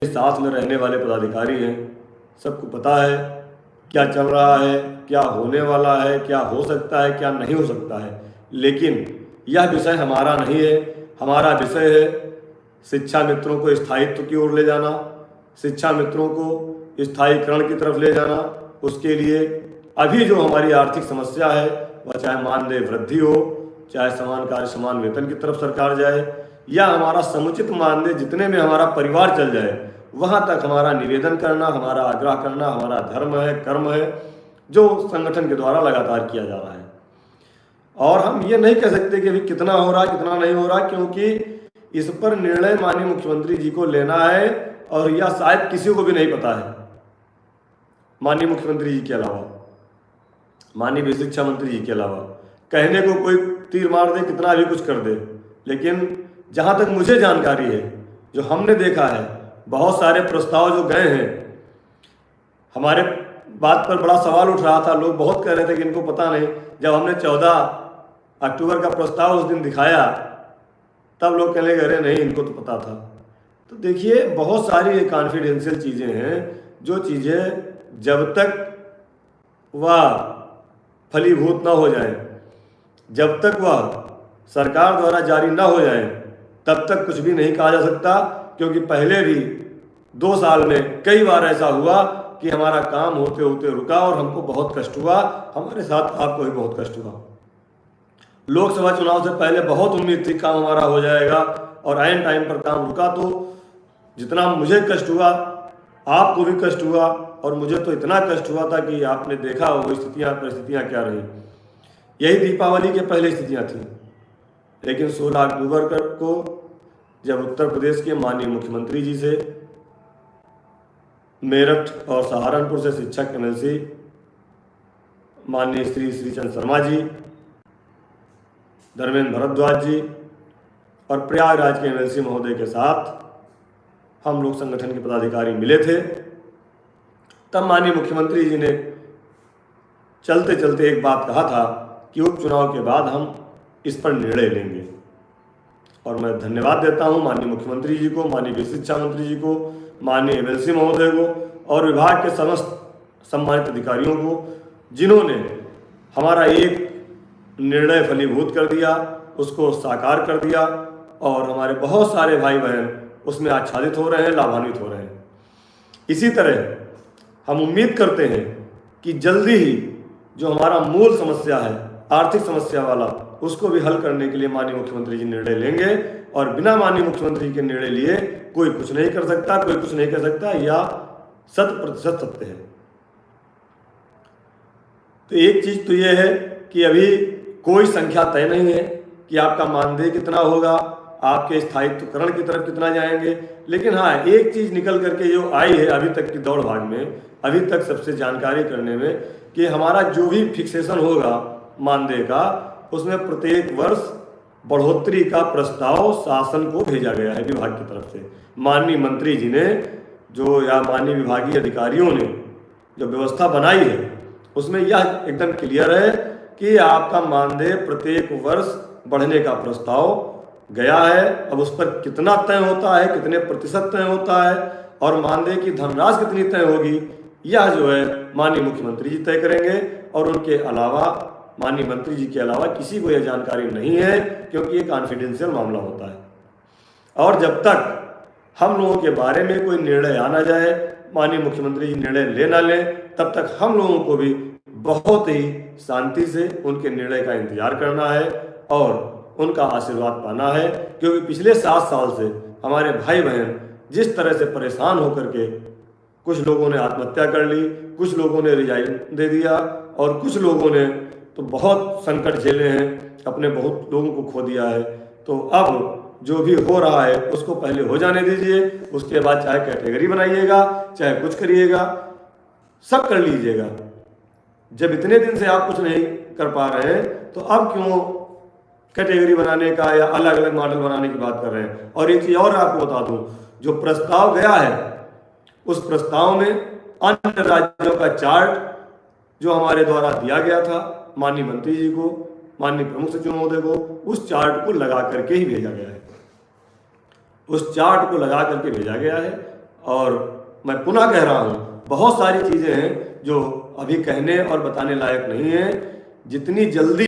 साथ में रहने वाले पदाधिकारी हैं, सबको पता है क्या चल रहा है, क्या होने वाला है, क्या हो सकता है, क्या नहीं हो सकता है। लेकिन यह विषय हमारा नहीं है। हमारा विषय है शिक्षा मित्रों को स्थायित्व की ओर ले जाना, शिक्षा मित्रों को स्थायीकरण की तरफ ले जाना। उसके लिए अभी जो हमारी आर्थिक समस्या है, वह चाहे मानदेय वृद्धि हो, चाहे समान कार्य समान वेतन की तरफ सरकार जाए, या हमारा समुचित मानदेय जितने में हमारा परिवार चल जाए, वहाँ तक हमारा निवेदन करना, हमारा आग्रह करना हमारा धर्म है, कर्म है, जो संगठन के द्वारा लगातार किया जा रहा है। और हम ये नहीं कह सकते कि अभी कितना हो रहा कितना नहीं हो रहा, क्योंकि इस पर निर्णय माननीय मुख्यमंत्री जी को लेना है, और यह शायद किसी को भी नहीं पता है माननीय मुख्यमंत्री जी के अलावा, माननीय शिक्षा मंत्री जी के अलावा। कहने को कोई तीर मार दे, कितना भी कुछ कर दे, लेकिन जहाँ तक मुझे जानकारी है, जो हमने देखा है, बहुत सारे प्रस्ताव जो गए हैं, हमारे बात पर बड़ा सवाल उठ रहा था, लोग बहुत कह रहे थे कि इनको पता नहीं। जब हमने 14 अक्टूबर का प्रस्ताव उस दिन दिखाया, तब लोग कहने लगे अरे नहीं, इनको तो पता था। तो देखिए, बहुत सारी कॉन्फिडेंशियल चीज़ें हैं, जो चीज़ें जब तक वह फलीभूत ना हो जाए, जब तक वह सरकार द्वारा जारी ना हो जाए, तब तक कुछ भी नहीं कहा जा सकता। क्योंकि पहले भी 2 साल में कई बार ऐसा हुआ कि हमारा काम होते होते रुका और हमको बहुत कष्ट हुआ, हमारे साथ आपको भी बहुत कष्ट हुआ। लोकसभा चुनाव से पहले बहुत उम्मीद थी काम हमारा हो जाएगा, और ऐन टाइम पर काम रुका। तो जितना मुझे कष्ट हुआ, आपको भी कष्ट हुआ, और मुझे तो इतना कष्ट हुआ था कि आपने देखा वो परिस्थितियाँ क्या रही। यही दीपावली के पहले स्थितियाँ थी। लेकिन 16 अक्टूबर को जब उत्तर प्रदेश के माननीय मुख्यमंत्री जी से, मेरठ और सहारनपुर से शिक्षक MLC माननीय श्री श्रीचंद शर्मा जी, धर्मेंद्र भारद्वाज जी और प्रयागराज के MLC महोदय के साथ हम लोग संगठन के पदाधिकारी मिले थे, तब माननीय मुख्यमंत्री जी ने चलते चलते एक बात कहा था कि उपचुनाव के बाद हम इस पर निर्णय लेंगे। और मैं धन्यवाद देता हूं माननीय मुख्यमंत्री जी को, माननीय शिक्षा मंत्री जी को, माननीय MLC महोदय को और विभाग के समस्त सम्मानित अधिकारियों को, जिन्होंने हमारा एक निर्णय फलीभूत कर दिया, उसको साकार कर दिया, और हमारे बहुत सारे भाई बहन उसमें आच्छादित हो रहे हैं, लाभान्वित हो रहे हैं। इसी तरह हम उम्मीद करते हैं कि जल्दी ही जो हमारा मूल समस्या है, आर्थिक समस्या वाला, उसको भी हल करने के लिए माननीय मुख्यमंत्री जी निर्णय लेंगे। और बिना माननीय मुख्यमंत्री के निर्णय लिए कोई कुछ नहीं कर सकता, कोई कुछ नहीं कर सकता, या 100% सत्य है। तो एक चीज तो यह है कि अभी कोई संख्या तय नहीं है कि आपका मानदेय कितना होगा, आपके स्थायित्वकरण की तरफ कितना जाएंगे। लेकिन हाँ, एक चीज निकल करके जो आई है अभी तक की दौड़ भाग में, अभी तक सबसे जानकारी करने में, कि हमारा जो भी फिक्सेशन होगा मानदेय का, उसमें प्रत्येक वर्ष बढ़ोतरी का प्रस्ताव शासन को भेजा गया है विभाग की तरफ से। माननीय मंत्री जी ने जो, या माननीय विभागीय अधिकारियों ने जो व्यवस्था बनाई है, उसमें यह एकदम क्लियर है कि आपका मानदेय प्रत्येक वर्ष बढ़ने का प्रस्ताव गया है। अब उस पर कितना तय होता है, कितने प्रतिशत तय होता है, और मानदेय की धनराशि कितनी तय होगी, यह जो है माननीय मुख्यमंत्री जी तय करेंगे। और उनके अलावा, माननीय मंत्री जी के अलावा किसी को यह जानकारी नहीं है, क्योंकि ये कॉन्फिडेंशियल मामला होता है। और जब तक हम लोगों के बारे में कोई निर्णय आ ना जाए, माननीय मुख्यमंत्री जी निर्णय ले ना लें, तब तक हम लोगों को भी बहुत ही शांति से उनके निर्णय का इंतजार करना है और उनका आशीर्वाद पाना है। क्योंकि पिछले 7 साल से हमारे भाई बहन जिस तरह से परेशान होकर के, कुछ लोगों ने आत्महत्या कर ली, कुछ लोगों ने रिजाइन दे दिया, और कुछ लोगों ने तो बहुत संकट झेले हैं, अपने बहुत लोगों को खो दिया है। तो अब जो भी हो रहा है उसको पहले हो जाने दीजिए, उसके बाद चाहे कैटेगरी बनाइएगा, चाहे कुछ करिएगा, सब कर लीजिएगा। जब इतने दिन से आप कुछ नहीं कर पा रहे हैं, तो अब क्यों कैटेगरी बनाने का या अलग अलग मॉडल बनाने की बात कर रहे हैं। और एक चीज और आपको बता दूं, जो प्रस्ताव गया है, उस प्रस्ताव में अन्य राज्यों का चार्ट जो हमारे द्वारा दिया गया था माननीय मंत्री जी को, माननीय प्रमुख सचिव महोदय को, उस चार्ट को लगा करके ही भेजा गया है, उस चार्ट को लगा करके भेजा गया है। और मैं पुनः कह रहा हूँ, बहुत सारी चीज़ें हैं जो अभी कहने और बताने लायक नहीं है। जितनी जल्दी